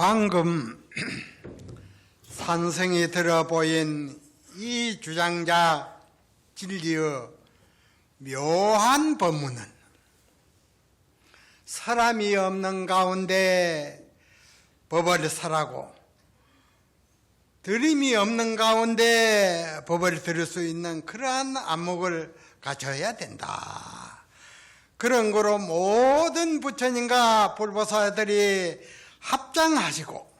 방금 산성이 들어보인 이 주장자 진리의 묘한 법문은 사람이 없는 가운데 법을 설하고 들임이 없는 가운데 법을 들을 수 있는 그러한 안목을 갖춰야 된다. 그런 거로 모든 부처님과 불보살들이 합장하시고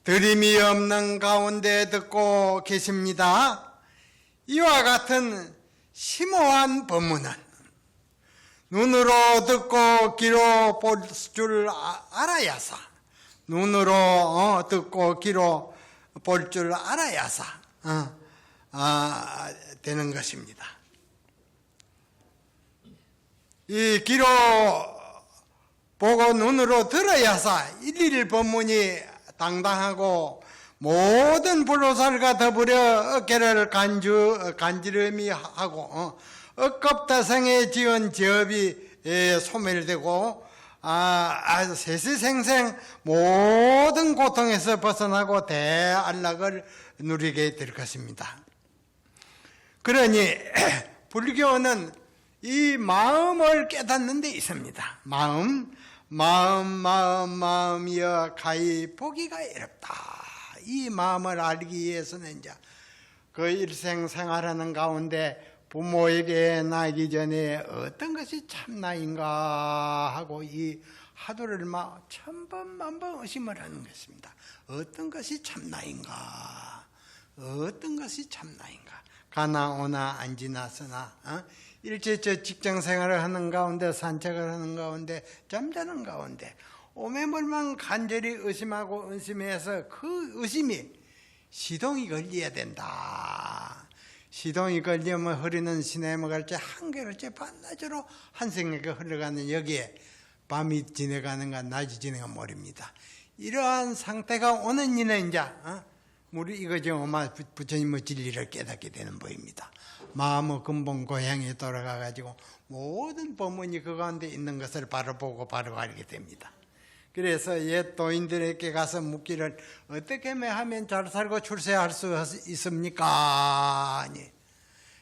들임이 없는 가운데 듣고 계십니다. 이와 같은 심오한 법문은 눈으로 듣고 귀로 볼 줄 알아야사, 눈으로 듣고 귀로 볼 줄 알아야사 되는 것입니다. 이 귀로 보고 눈으로 들어야사 일일 법문이 당당하고 모든 불로살과 더불어 어깨를 간지럼이 하고 억겁다생에 지은 지업이 소멸되고 세세생생 모든 고통에서 벗어나고 대안락을 누리게 될 것입니다. 그러니 불교는 이 마음을 깨닫는 데 있습니다. 마음이여 가히 보기가 어렵다. 이 마음을 알기 위해서는 이제 그 일생 생활하는 가운데 부모에게 나기 전에 어떤 것이 참나인가 하고 이 하도를 막 천번 만번 의심을 하는 것입니다. 어떤 것이 참나인가? 어떤 것이 참나인가? 가나 오나 앉으나 서나 일제 직장 생활을 하는 가운데 산책을 하는 가운데 잠자는 가운데 오매물만 간절히 의심하고 의심해서 그 의심이 시동이 걸려야 된다. 시동이 걸리면 흐르는 시내먹을지 한결을지 반나절로 한생에게 흘러가는 여기에 밤이 지나가는가 낮이 지나가 모릅니다. 이러한 상태가 오는 이는 이제 우리 이거죠. 엄마 부처님의 진리를 깨닫게 되는 법입니다. 마음의 근본 고향에 돌아가 가지고 모든 법문이 그 가운데 있는 것을 바로 보고 바로 알게 됩니다. 그래서 옛 도인들에게 가서 묻기를 어떻게 하면 잘 살고 출세할 수 있습니까? 아니,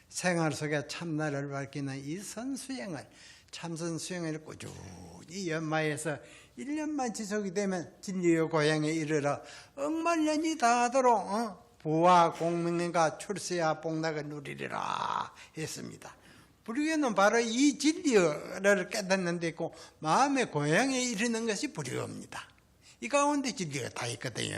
생활 속에 참나를 밝히는 이 선수행을 참선수행을 꾸준히 연마해서 1년만 지속이 되면 진리의 고향에 이르러 억만년이 다하도록 부와 공명과 출세와 복락을 누리리라 했습니다. 불교는 바로 이 진리를 깨닫는 데 있고 마음의 고향에 이르는 것이 불교입니다. 이 가운데 진리가 다 있거든요.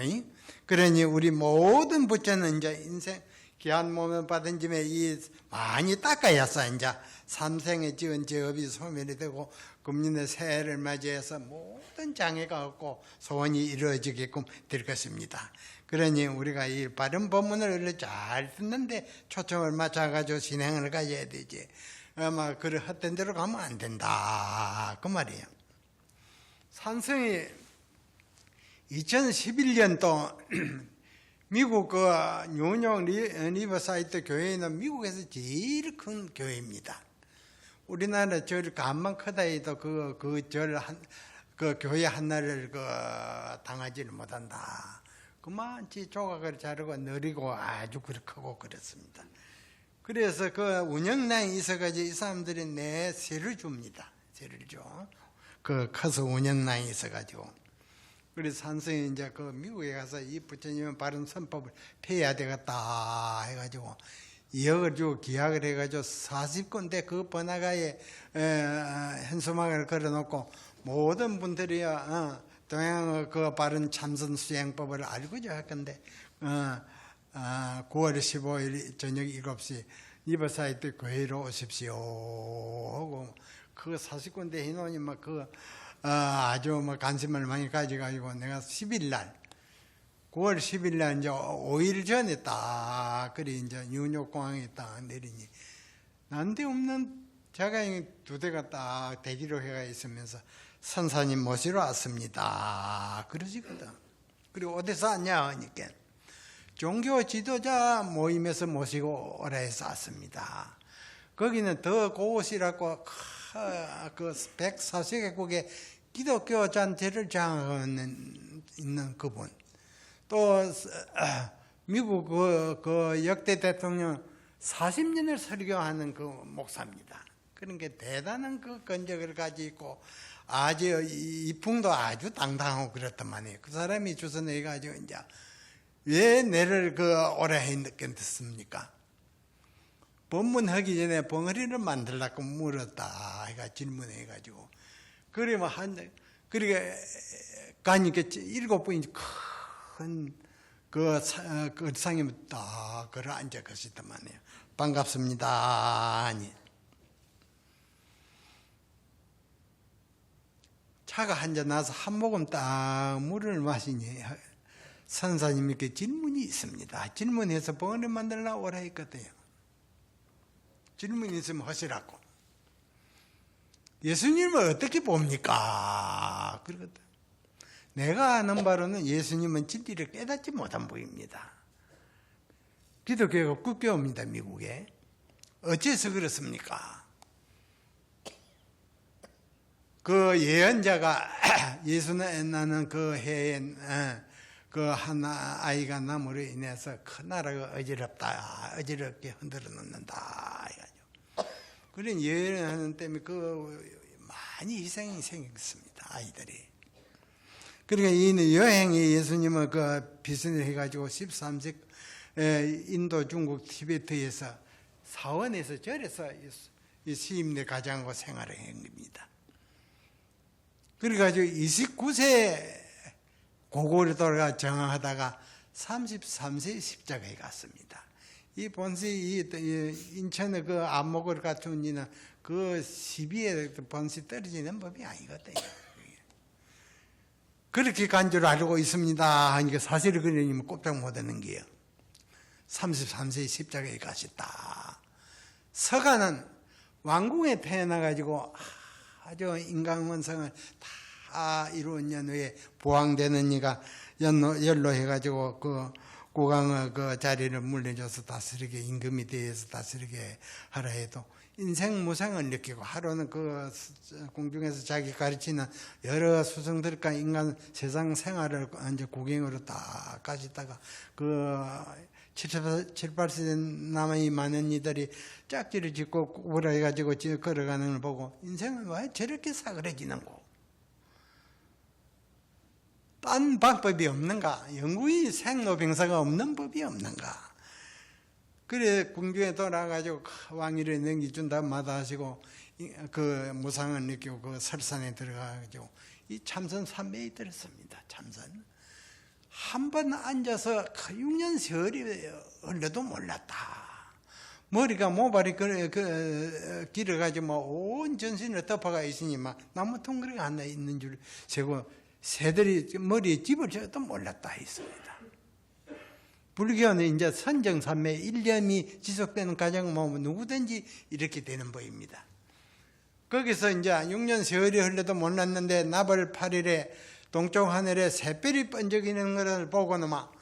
그러니 우리 모든 부처는 이제 인생 귀한 몸을 받은 짐에 이 많이 닦아야서 이제 삼생에 지은 죄업이 소멸이 되고 금년의 새해를 맞이해서 모든 장애가 없고 소원이 이루어지게끔 될 것입니다. 그러니 우리가 이 바른 법문을 잘 듣는데 초점을 맞춰가지고 진행을 가져야 되지. 아마 그 헛된 대로 가면 안 된다. 그 말이에요. 산성이 2011년도 미국 그 뉴욕 리버사이드 교회는 미국에서 제일 큰 교회입니다. 우리나라 절 간만 크다 해도 그 교회 하나를 당하지를 못한다. 그만치 조각을 자르고 느리고 아주 크고 그렇습니다. 그래서 그 운영량이 있어가지고 이 사람들이 내 세를 줍니다. 세를 줘. 커서 운영량이 있어가지고. 그래서 산성이 이제 그 미국에 가서 이 부처님은 바른 선법을 폐해야 되겠다 해가지고 2억을 주고 기약을 해가지고 40군데 그 번화가에 현수막을 걸어놓고 모든 분들이 동양의 그 바른 참선 수행법을 알고자 할 건데 9월 15일 저녁 7시 리버사이드 교회로 오십시오 하고 그 40군데 인원이 막 아주 관심을 많이 가져가지고 내가 10일 날 9월 10일 날 이제 5일 전에 딱 그래 이제 뉴욕 공항에 딱 내리니 난데없는 자가용 2대가 딱 대기로 해가 있으면서 선사님 모시러 왔습니다. 그러시거든. 그리고 어디서 왔냐 하니까 종교 지도자 모임에서 모시고 오라 해서 왔습니다. 거기는 더 곳이라고 그 140개국의 기독교 잔재를 장악하는 있는 그분, 또 미국 그 역대 대통령 40년을 설교하는 그 목사입니다. 그러니까 대단한 그 건적을 가지고 있고 아주 이풍도 아주 당당하고 그렇단 말이에요. 그 사람이 주선해 가지고 이제 왜 내를 그 오래 했겠습니까? 법문하기 전에 벙어리를 만들라고 물었다. 해가 질문해 가지고 그러면 그러니까 가니까 7분이 큰 그 상이 딱 걸어 앉아 계시단 말이에요. 반갑습니다. 아니. 차가 한잔 나서 한 모금 딱 물을 마시니 선사님께 질문이 있습니다. 질문해서 벙어리 만들라 오라 했거든요. 질문이 있으면 하시라고. 예수님을 어떻게 봅니까? 그러거든. 내가 아는 바로는 예수님은 진리를 깨닫지 못한 분입니다. 기독교가 국교입니다, 미국에. 어째서 그렇습니까? 그 예언자가 예수는 나는 그 해에 그 하나 아이가 남으로 인해서 큰 나라가 어지럽게 흔들어 놓는다. 그런 예언하는 때문에 그 많이 희생이 생겼습니다, 아이들이. 그러니까 이 여행이 예수님은 그 비선을 해가지고 13세 인도, 중국, 티베트에서 사원에서 절에서 이 시임내 가장하고 생활을 한 겁니다. 그래가지고 29세 고고를 돌아가 정하다가 33세에 십자가에 갔습니다. 이 본시 인천의 그 안목을 갖춘 이는 그 시비에 본시 떨어지는 법이 아니거든요. 그렇게 간 줄 알고 있습니다 하니까 사실을 그러니까 꼼짝 못하는 게요. 33세에 십자가에 가셨다. 서가는 왕궁에 태어나가지고 아주 인간원성을 다 이루은 연후에 부왕되는 이가 연로해가지고 그 국왕의 그 자리를 물려줘서 다스리게, 임금이 되어서 다스리게 하라 해도 인생 무상을 느끼고 하루는 그 공중에서 자기 가르치는 여러 수성들과 인간 세상 생활을 이제 구경으로 딱 가시다가 그 7, 8세 남이 많은 이들이 짝지를 짓고 구부러 해가지고 걸어가는 걸 보고 인생은 왜 저렇게 사그러지는고? 딴 방법이 없는가? 영구히 생로병사가 없는 법이 없는가? 그래 궁중에 돌아가지고 왕위를 넘겨준다 마다하시고 그 무상을 느끼고 그 설산에 들어가가지고 이 참선 삼매에 들었습니다. 참선 한 번 앉아서 6년 세월이 흘러도 몰랐다. 머리가 모발이 길어가지고 온 전신을 덮어가 있으니 막 나무 통그리가 하나 있는 줄 세고 새들이 머리에 집을 져도 몰랐다 했습니다. 불교는 이제 선정삼매 일념이 지속되는 과정은 뭐 누구든지 이렇게 되는 법입니다. 거기서 이제 6년 세월이 흘러도 몰랐는데 나벌 8일에 동쪽 하늘에 새별이 번쩍이는 것을 보고는 막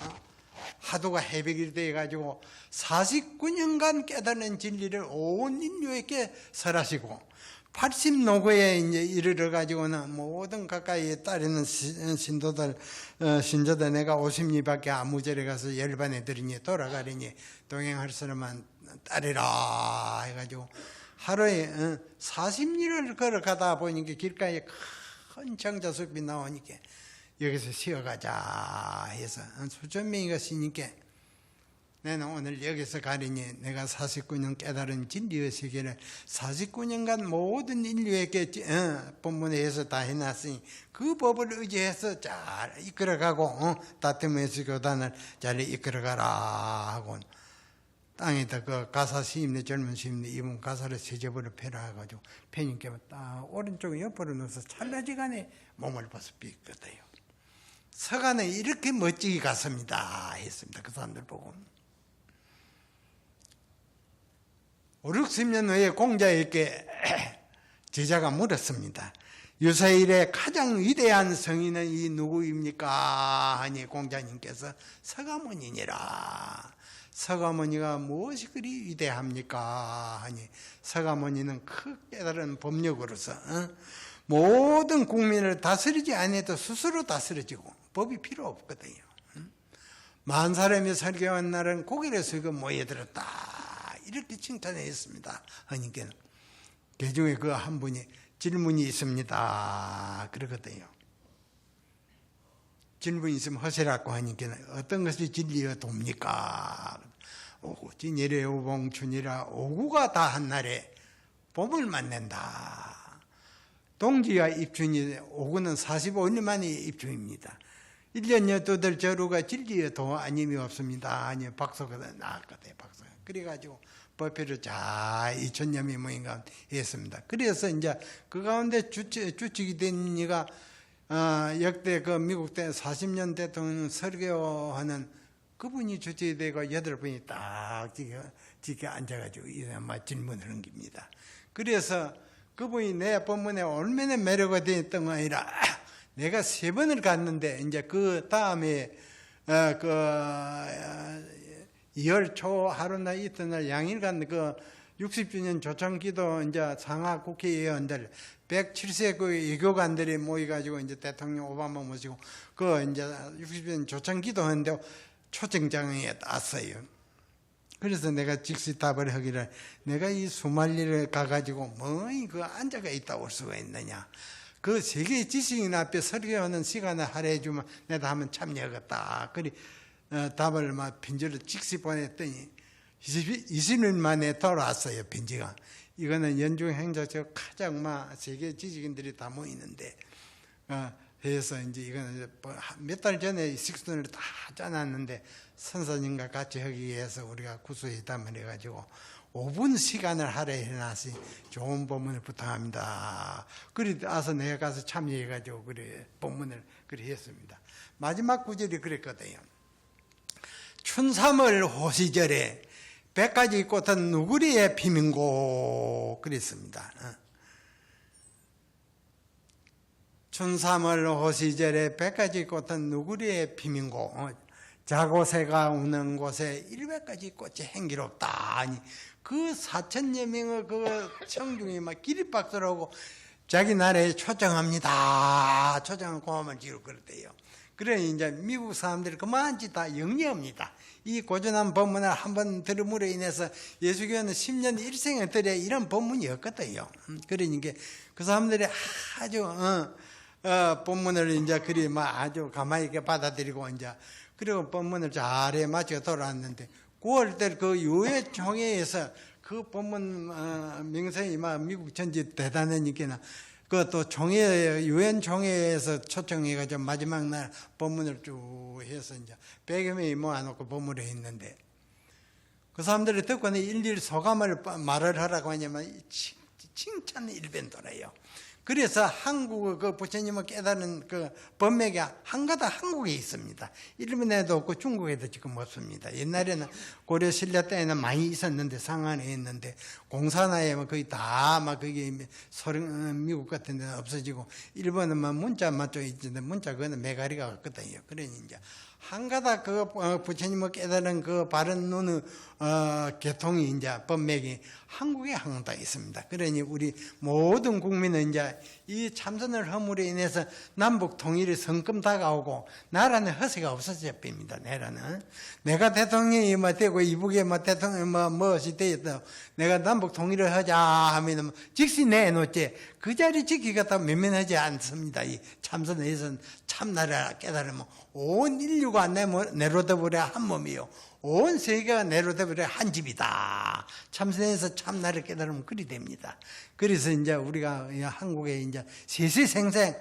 하도가 해백이 돼가지고 49년간 깨달은 진리를 온 인류에게 설하시고 80노고에 이제 이르러 가지고는 모든 가까이에 따르는 신도들, 신자들 내가 50리밖에 아무절에 가서 열반에 들으니 돌아가리니 동행할 사람만 따르라 해가지고 하루에 40리를 걸어가다 보니까 길가에 큰 정자숲이 나오니까 여기서 쉬어가자 해서 수천 명이 가시니까 나는 오늘 여기서 가리니 내가 49년 깨달은 진리의 세계를 49년간 모든 인류에게 본문에서 다 해놨으니 그 법을 의지해서 잘 이끌어가고 다툼에서 교단을 잘 이끌어가라 하고 땅에다 그 가사 시임네 젊은 시임네 이분 가사를 세 접으로 펴라가지고 펴니까 딱 오른쪽 옆으로 누워서 찰나지간에 몸을 벗어비거든요. 서가는 이렇게 멋지게 갔습니다 했습니다. 그 사람들 보고 5, 60년 후에 공자에게 제자가 물었습니다. 유사일의 가장 위대한 성인은 이 누구입니까? 하니 공자님께서 서가모니니라. 서가모니가 무엇이 그리 위대합니까? 하니 서가모니는 크 깨달은 법력으로서 모든 국민을 다스리지 않아도 스스로 다스려지고 법이 필요 없거든요. 만 사람이 설교한 날은 고개를 숙여 모여들었다. 이렇게 칭찬했습니다. 하니까 그 중에 그 한 분이 질문이 있습니다. 그러거든요. 질문이 있으면 하시라고 하니까 어떤 것이 진리여 돕니까? 오구 진일의 오봉춘이라 오구가 다 한 날에 봄을 만난다. 동지와 입춘이 오구는 45년 만에 입춘입니다. 1년 8들 저루가 진리여 도 아님이 없습니다. 아니 박수가 나왔거든요. 박수. 그래가지고 법회를 잘 2,000여 모임과 했습니다. 그래서 이제 그 가운데 주축이 된 이가 역대 그 미국 때 40년 대통령 설교하는 그분이 주축이 되고 8분이 딱 지게 앉아가지고 질문을 넘깁니다. 그래서 그분이 내 본문에 얼마나 매료가 되었던 거 아니라 내가 3번을 갔는데 이제 그 다음에 열 초 하루나 이튿날 양일 간 그 60주년 조창기도 이제 상하 국회의원들 107세 그 외교관들이 모여가지고 이제 대통령 오바마 모시고 그 이제 60주년 조창기도 하는데 초청장에 왔어요. 그래서 내가 즉시 답을 하기를 내가 이 소말리를 가가지고 뭐이 그 앉아가 있다 올 수가 있느냐. 그 세계 지식인 앞에 설교하는 시간을 할애해주면 내가 한번 참여하겠다. 그리 답을 막 편지를 즉시 보냈더니 20일 만에 돌아왔어요. 편지가. 이거는 연중 행사적 가장 세계 지식인들이 다 모이는데 해서 이제 이거는 몇 달 전에 식순을 다 짜놨는데 선사님과 같이 하기 위해서 우리가 구수회담을 해가지고 5분 시간을 할애해놨으니 좋은 본문을 부탁합니다. 그래 와서 내가 가서 참여해가지고 그래 본문을 그래 했습니다. 마지막 구절이 그랬거든요. 춘삼월 호시절에 100가지 꽃은 누구리에 피민고 그랬습니다. 춘삼월 호시절에 100가지 꽃은 누구리에 피민고 자고새가 우는 곳에 100가지 꽃이 행기롭다. 아니 그 4천여 명의 그 청중이 막 기립박수라고 자기 나라에 초청합니다. 초청한 고함을 지르고 그랬대요. 그래 이제 미국 사람들이 그만치 다 영리합니다. 이 고전한 본문을 한번 들음으로 인해서 예수교는 10년 일생에 들여 이런 본문이 없거든요. 그러니까 그 사람들이 아주 본문을 이제 그리 막 아주 가만히 있게 받아들이고 이제 그리고 본문을 잘해 맞춰 돌아왔는데 9월 때 그 유해 총회에서 그 본문 명성이 막 미국 전지 대단하니까 그또 총회 유엔 총회에서 초청해가지고 마지막 날 본문을 쭉 해서 이제 100여 명이 모아놓고 본문을 했는데 그 사람들이 듣고는 일일이 소감을 말을 하라고 하냐면 칭찬 일변도래요. 그래서 한국의 그 부처님을 깨달은 그 법맥이 한가다 한국에 있습니다. 일본에도 없고 중국에도 지금 없습니다. 옛날에는 고려 신라 때에는 많이 있었는데 상한에 있는데 공산화에 거의 다 막 그게 미국 같은 데는 없어지고 일본은 막 문자만 좀 있는데 문자 그거는 메가리가 없거든요. 그러니 이제 한가다 그 부처님을 깨달은 그 바른 눈의 개통이 이제 법맥이 한국에 한가다 있습니다. 그러니 우리 모든 국민은 이제 이 참선을 함으로 인해서 남북 통일이 성큼 다가오고 나라는 허세가 없어져 뺍니다. 나라는 내가 대통령이 되고 이북에 대통령 무엇이 되었다. 내가 남북 통일을 하자 하면은 즉시 내놓지 그 자리 지키기가 다 면면하지 않습니다. 이 참선에서는 참나라 깨달으면 온 인류가 내로되버려 한 몸이요. 온 세계가 내로되버려 한 집이다. 참선에서 참나를 깨달으면 그리 됩니다. 그래서 이제 우리가 한국에 이제 세세생생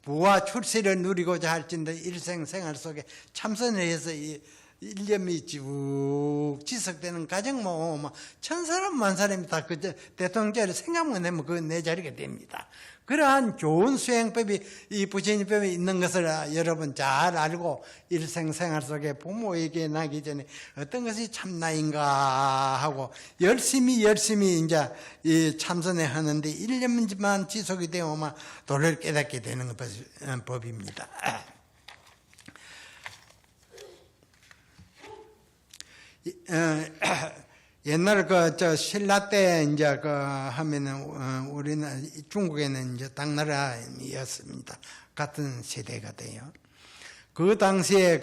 부와 출세를 누리고자 할진데 일생생활 속에 참선을 해서 이 일념이 쭉 지속되는 가정 모험 천사람 만사람이 다 그 대통령자를 생각만 하면 그 내 자리가 됩니다. 그러한 좋은 수행법이 이 부처님법에 있는 것을 여러분 잘 알고 일생생활 속에 부모에게 나기 전에 어떤 것이 참나인가 하고 열심히 이제 이 참선에 하는데 일념만 지속이 되면 도를 깨닫게 되는 법입니다. 옛날 신라 때 이제 하면은 우리는 중국에는 이제 당나라였습니다. 같은 세대가 돼요. 그 당시에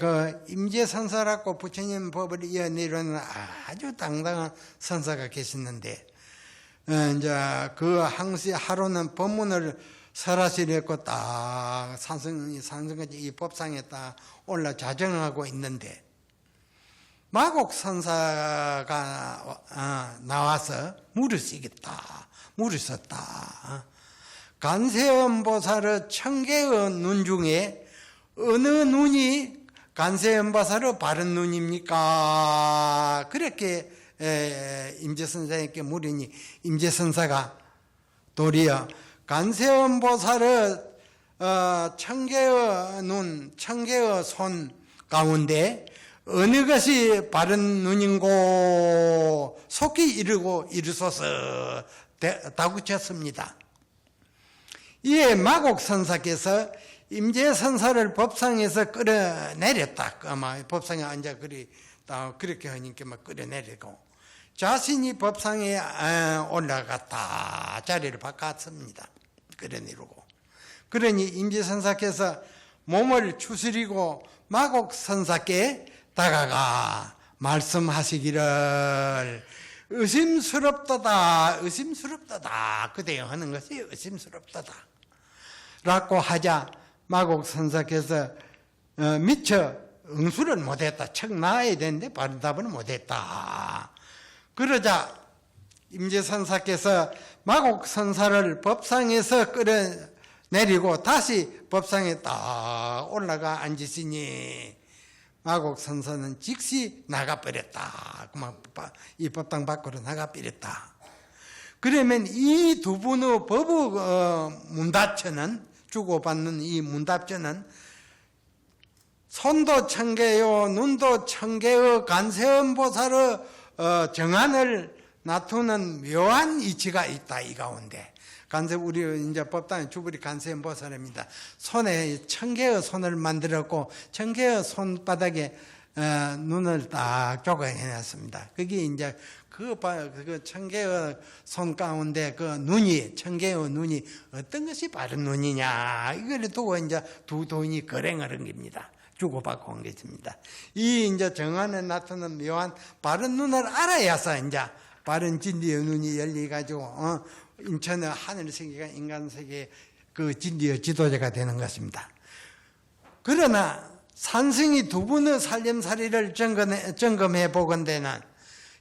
임재선사라고 부처님 법을 이어내려는 아주 당당한 선사가 계셨는데, 이제 그 항시 하루는 법문을 설하시려 했고 딱 산성까지 이 법상에 딱 올라 자정하고 있는데, 마곡 선사가 나와서 물을 쓰겠다, 물을 썼다. 간세음보살의 청개의 눈 중에 어느 눈이 간세음보살의 바른 눈입니까? 그렇게 임재선사에게 물으니 임재선사가 도리어 간세음보살의 청개의 눈, 청개의 손 가운데 어느 것이 바른 눈인고 속히 이르소서 다구쳤습니다. 이에 마곡선사께서 임재선사를 법상에서 끌어내렸다. 아마 법상에 앉아 그렇게 하니까 막 끌어내리고 자신이 법상에 올라갔다. 자리를 바꿨습니다. 끌어내리고. 그러니 임재선사께서 몸을 추스리고 마곡선사께 다가가 말씀하시기를 의심스럽도다, 의심스럽도다. 그대여 하는 것이 의심스럽도다. 라고 하자 마곡선사께서 미처 응수를 못했다. 척 나와야 되는데 바른 답을 못했다. 그러자 임재선사께서 마곡선사를 법상에서 끌어내리고 다시 법상에 딱 올라가 앉으시니 마곡선사는 즉시 나가버렸다. 이 법당 밖으로 나가버렸다. 그러면 이 두 분의 법의 문답처는, 주고받는 이 문답처는 손도 청개요, 눈도 청개의 간세음보살의 정안을 나타내는 묘한 이치가 있다. 이 가운데 우리 이제 법당의 주불이 간세음보살입니다. 손에 청개의 손을 만들었고 청개의 손바닥에 눈을 딱 조각해놨습니다. 그게 이제 그 청개의 손 가운데 청개의 눈이 어떤 것이 바른 눈이냐, 이걸 두고 이제 두 도인이 거랭을 한 겁니다. 주고받고 한 것입니다. 이 이제 정안에 나타나는 묘한 바른 눈을 알아야서 이제 바른 진리의 눈이 열리가지고, 인천의 하늘 세계가 인간 세계의 그 진리의 지도자가 되는 것입니다. 그러나 산승이 두 분의 살림살이를 점검해 보건대는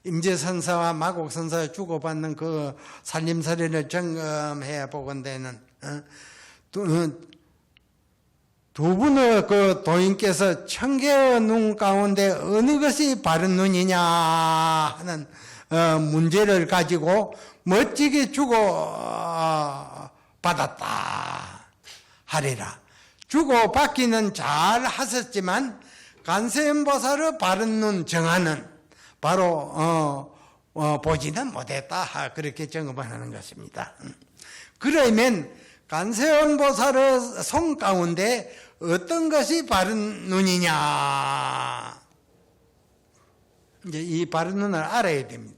임재선사와 마곡선사가 주고받는 그 살림살이를 점검해 보건대는 두 분의 그 도인께서 청개의 눈 가운데 어느 것이 바른 눈이냐 하는 문제를 가지고 멋지게 주고받았다 하리라. 주고받기는 잘 하셨지만 간세음보살의 바른 눈 정하는 바로 보지는 못했다. 그렇게 점검하는 것입니다. 그러면 간세음보살의 손 가운데 어떤 것이 바른 눈이냐, 이제 이 바른 눈을 알아야 됩니다.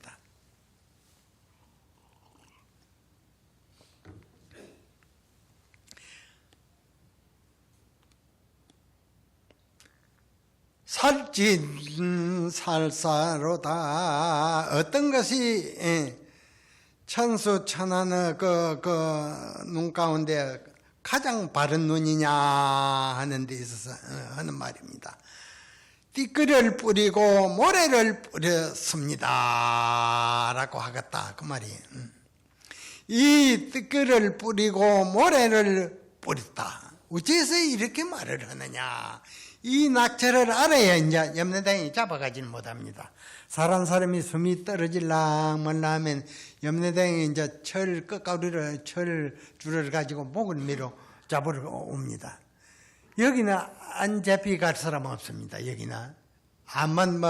살진 살사로다. 어떤 것이 천수천안의 눈 가운데 가장 바른 눈이냐 하는 데 있어서 하는 말입니다. 띠끌을 뿌리고 모래를 뿌렸습니다 라고 하겠다, 그 말이에요. 이 띠끌을 뿌리고 모래를 뿌렸다. 어째서 이렇게 말을 하느냐, 이 낙처를 알아야 이제 염려당이 잡아가지는 못합니다. 사람이 숨이 떨어질라 몰라 하면 염려당이 이제 끝가루를 철줄을 가지고 목을 밀어 잡으러 옵니다. 여기는 안 잡히갈 사람은 없습니다. 여기는 암만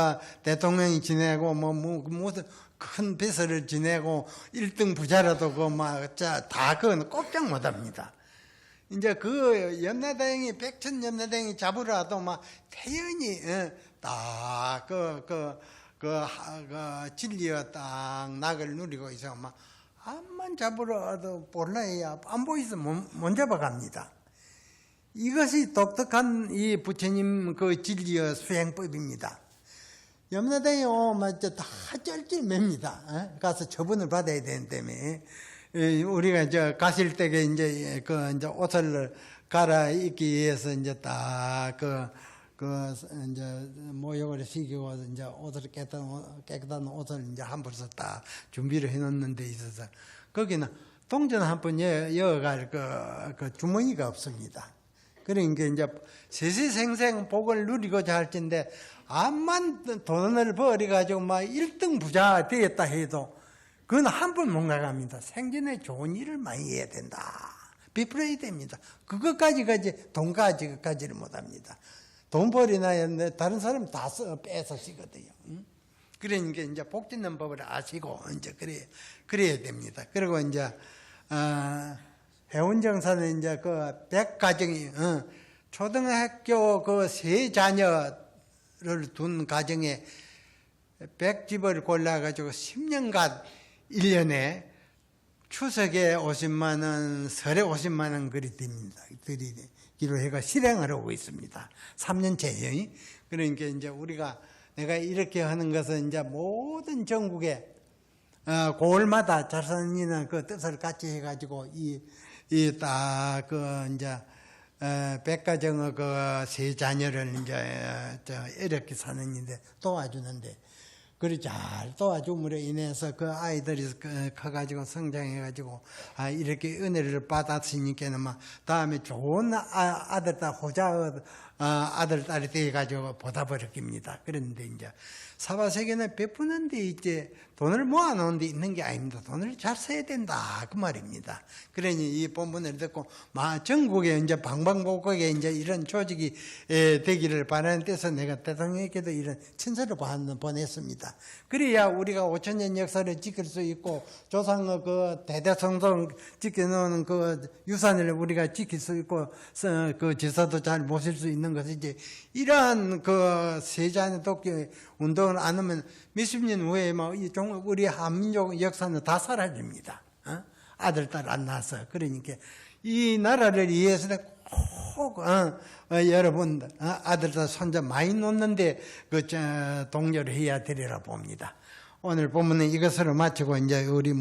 대통령이 지내고 무슨 큰 배설을 지내고 1등 부자라도 다 그건 꼼짝 못합니다. 이제 그 염라대왕이 백천 염라대왕이 잡으러도 태연히 딱 그 진리의 딱 낙을 누리고 있어 막 암만 잡으러도 볼라야 안 보이서 못 잡아갑니다. 이것이 독특한 이 부처님 그 진리의 수행법입니다. 염라대에 오면 다 쩔쩔맵니다. 가서 처분을 받아야 되기 때문에 우리가 가실 때에 이제 이제 옷을 갈아입기 위해서 이제 딱 이제 모욕을 시키고 이제 옷을 깨끗한 옷을 이제 한 벌써 딱 준비를 해놓는 데 있어서 거기는 동전 한 번 여어갈 그 주머니가 없습니다. 그러니까 이제 세세생생 복을 누리고자 할 텐데 암만 돈을 벌어가지고 막 1등 부자 되었다 해도 그건 한 번 못 나갑니다. 생전에 좋은 일을 많이 해야 된다. 베풀어야 됩니다. 그것까지까지 돈 가지고까지를 못합니다. 돈 벌이나 했는데 다른 사람 다 뺏어시거든요. 그러니까 이제 복 짓는 법을 아시고 이제 그래야 됩니다. 그리고 이제 해운정사는 이제 그 100가정이 초등학교 그 3자녀를 둔 가정에 100집을 골라가지고 10년간 1년에 추석에 50만 원, 설에 50만 원 그리 됩니다. 드리기로 해가 실행을 하고 있습니다. 3년째요. 그러니까 이제 내가 이렇게 하는 것은 이제 모든 전국에 고을마다 자선이는 그 뜻을 같이 해가지고 이제 100가정의 그 3자녀를 이제 이렇게 사는데 도와주는데 그리 잘 도와줌으로 인해서 그 아이들이 커가지고 성장해가지고 이렇게 은혜를 받았으니까는 막 다음에 좋은 아들, 딸, 호자 아들, 딸이 돼가지고 보답을 느낍니다. 그런데 이제 사바세계는 베푸는 데 이제 돈을 모아놓은 데 있는 게 아닙니다. 돈을 잘 써야 된다. 그 말입니다. 그러니 이 본문을 듣고 전국에 이제 방방곡곡에 이제 이런 조직이 되기를 바라는 데서 내가 대통령에게도 이런 친서를 보냈습니다. 그래야 우리가 5000년 역사를 지킬 수 있고 조상의 그 대대성성 지켜놓은 그 유산을 우리가 지킬 수 있고 그 제사도 잘 모실 수 있는 것이지 이러한 그 세자의 독교 운동을 안 하면 몇십 년 후에 막 우리 한민족 역사는 다 사라집니다. 아들, 딸 안 낳아서. 그러니까 이 나라를 위해서는 꼭 여러분 아들, 딸, 손자 많이 놓는데 동료를 해야 되리라 봅니다. 오늘 본문은 이것으로 마치고 이제 우리